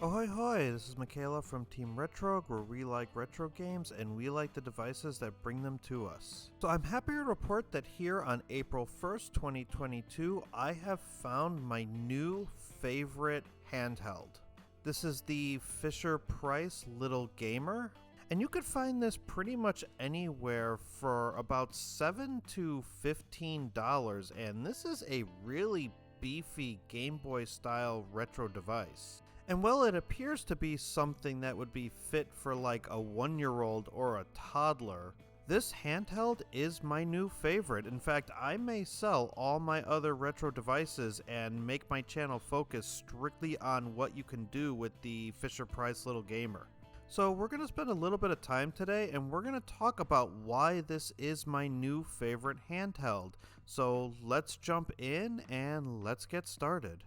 Ahoy hoy, this is Michaela from Team Retro, where we like retro games and we like the devices that bring them to us. So I'm happy to report that here on April 1st, 2022, I have found my new favorite handheld. This is the Fisher-Price Little Gamer, and you could find this pretty much anywhere for about $7 to $15, and this is a really beefy Game Boy style retro device. And while it appears to be something that would be fit for like a 1-year-old or a toddler, this handheld is my new favorite. In fact, I may sell all my other retro devices and make my channel focus strictly on what you can do with the Fisher-Price Little Gamer. So we're going to spend a little bit of time today and we're going to talk about why this is my new favorite handheld. So let's jump in and let's get started.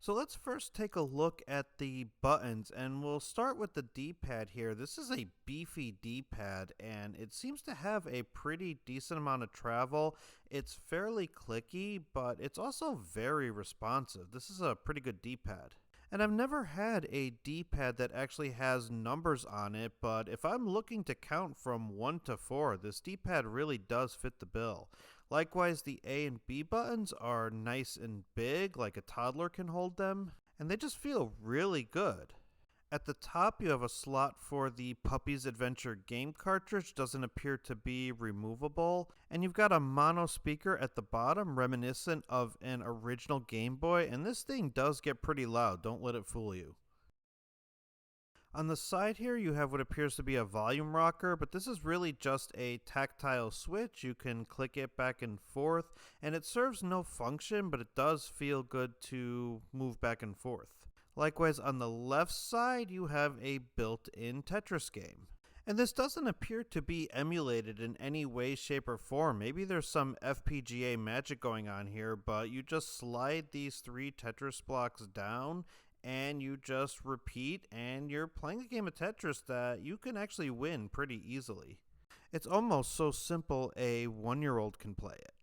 So let's first take a look at the buttons, and we'll start with the D-pad here. This is a beefy D-pad, and it seems to have a pretty decent amount of travel. It's fairly clicky, but it's also very responsive. This is a pretty good D-pad. And I've never had a D-pad that actually has numbers on it, but if I'm looking to count from 1 to 4, this D-pad really does fit the bill. Likewise, the A and B buttons are nice and big, like a toddler can hold them, and they just feel really good. At the top, you have a slot for the Puppy's Adventure game cartridge, doesn't appear to be removable, and you've got a mono speaker at the bottom, reminiscent of an original Game Boy, and this thing does get pretty loud, don't let it fool you. On the side here, you have what appears to be a volume rocker, but this is really just a tactile switch. You can click it back and forth, and it serves no function, but it does feel good to move back and forth. Likewise, on the left side, you have a built-in Tetris game. And this doesn't appear to be emulated in any way, shape, or form. Maybe there's some FPGA magic going on here, but you just slide these 3 Tetris blocks down, and you just repeat, and you're playing a game of Tetris that you can actually win pretty easily. It's almost so simple a 1-year-old can play it.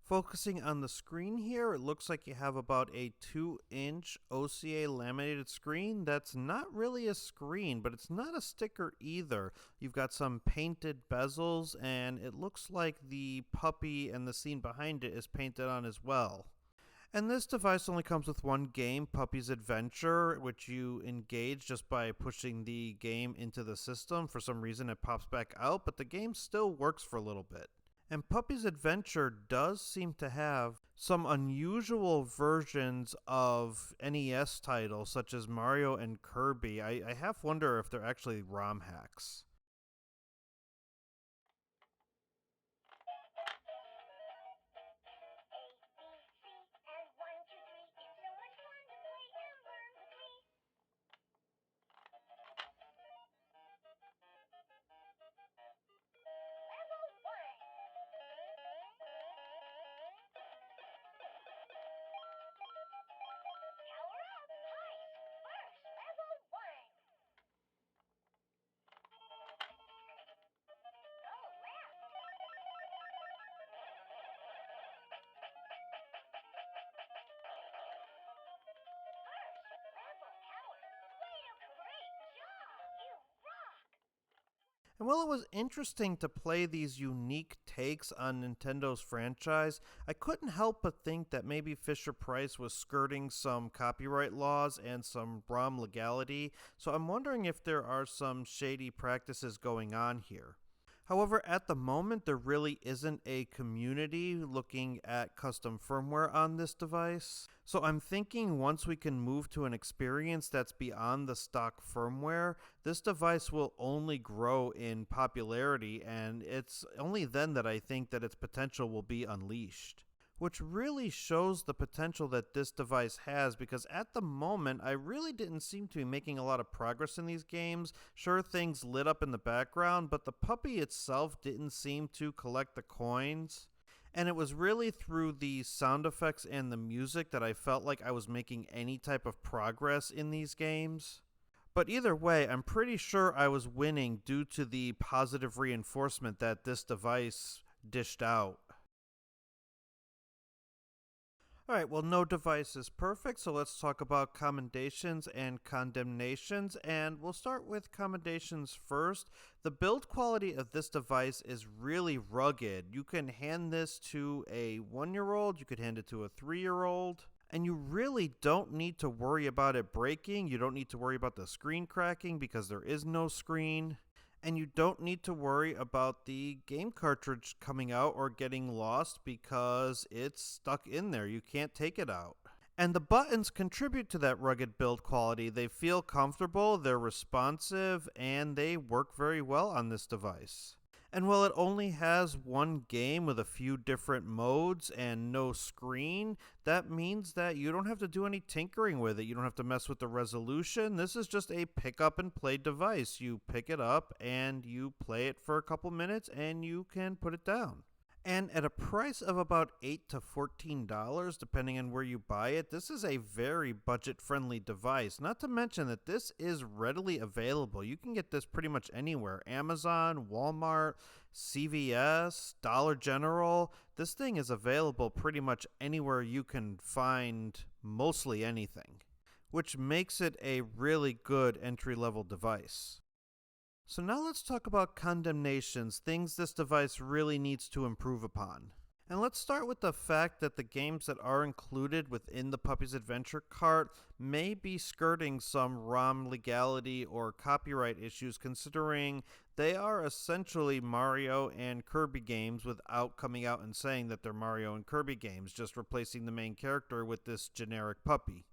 Focusing on the screen here, it looks like you have about a 2-inch OCA laminated screen. That's not really a screen, but it's not a sticker either. You've got some painted bezels, and it looks like the puppy and the scene behind it is painted on as well. And this device only comes with one game, Puppy's Adventure, which you engage just by pushing the game into the system. For some reason it pops back out, but the game still works for a little bit. And Puppy's Adventure does seem to have some unusual versions of NES titles, such as Mario and Kirby. I half wonder if they're actually ROM hacks. And while it was interesting to play these unique takes on Nintendo's franchise, I couldn't help but think that maybe Fisher-Price was skirting some copyright laws and some ROM legality, so I'm wondering if there are some shady practices going on here. However, at the moment, there really isn't a community looking at custom firmware on this device. So I'm thinking once we can move to an experience that's beyond the stock firmware, this device will only grow in popularity, and it's only then that I think that its potential will be unleashed. Which really shows the potential that this device has, because at the moment I really didn't seem to be making a lot of progress in these games. Sure, things lit up in the background, but the puppy itself didn't seem to collect the coins. And it was really through the sound effects and the music that I felt like I was making any type of progress in these games. But either way, I'm pretty sure I was winning due to the positive reinforcement that this device dished out. Alright, well, no device is perfect, so let's talk about commendations and condemnations, and we'll start with commendations first. The build quality of this device is really rugged. You can hand this to a 1-year-old, you could hand it to a 3-year-old, and you really don't need to worry about it breaking. You don't need to worry about the screen cracking because there is no screen. And you don't need to worry about the game cartridge coming out or getting lost because it's stuck in there. You can't take it out. And the buttons contribute to that rugged build quality. They feel comfortable, they're responsive, and they work very well on this device. And while it only has one game with a few different modes and no screen, that means that you don't have to do any tinkering with it. You don't have to mess with the resolution. This is just a pick up and play device. You pick it up and you play it for a couple minutes and you can put it down. And at a price of about $8 to $14, depending on where you buy it, this is a very budget-friendly device. Not to mention that this is readily available. You can get this pretty much anywhere. Amazon, Walmart, CVS, Dollar General. This thing is available pretty much anywhere you can find mostly anything, which makes it a really good entry-level device. So now let's talk about condemnations, things this device really needs to improve upon. And let's start with the fact that the games that are included within the Puppy's Adventure Cart may be skirting some ROM legality or copyright issues, considering they are essentially Mario and Kirby games without coming out and saying that they're Mario and Kirby games, just replacing the main character with this generic puppy.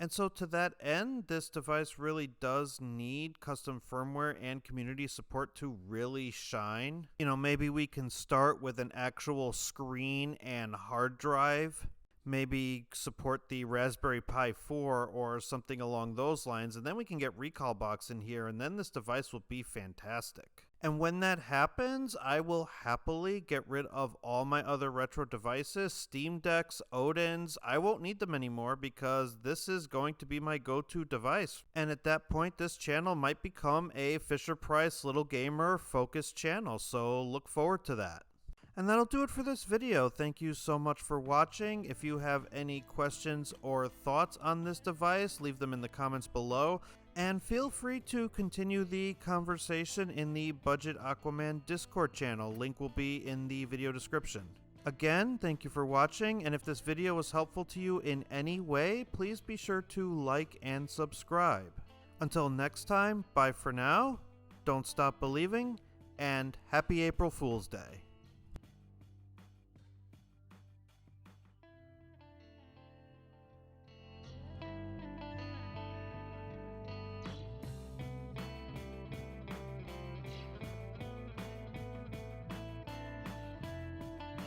And so to that end, this device really does need custom firmware and community support to really shine. You know, maybe we can start with an actual screen and hard drive. Maybe support the Raspberry Pi 4 or something along those lines, and then we can get Recalbox in here, and then this device will be fantastic. And when that happens, I will happily get rid of all my other retro devices, Steam Decks, Odins. I won't need them anymore because this is going to be my go-to device. And at that point, this channel might become a Fisher-Price Little Gamer focused channel, so look forward to that. And that'll do it for this video. Thank you so much for watching. If you have any questions or thoughts on this device, leave them in the comments below. And feel free to continue the conversation in the Budget Aquaman Discord channel. Link will be in the video description. Again, thank you for watching, and if this video was helpful to you in any way, please be sure to like and subscribe. Until next time, bye for now, don't stop believing, and happy April Fool's Day.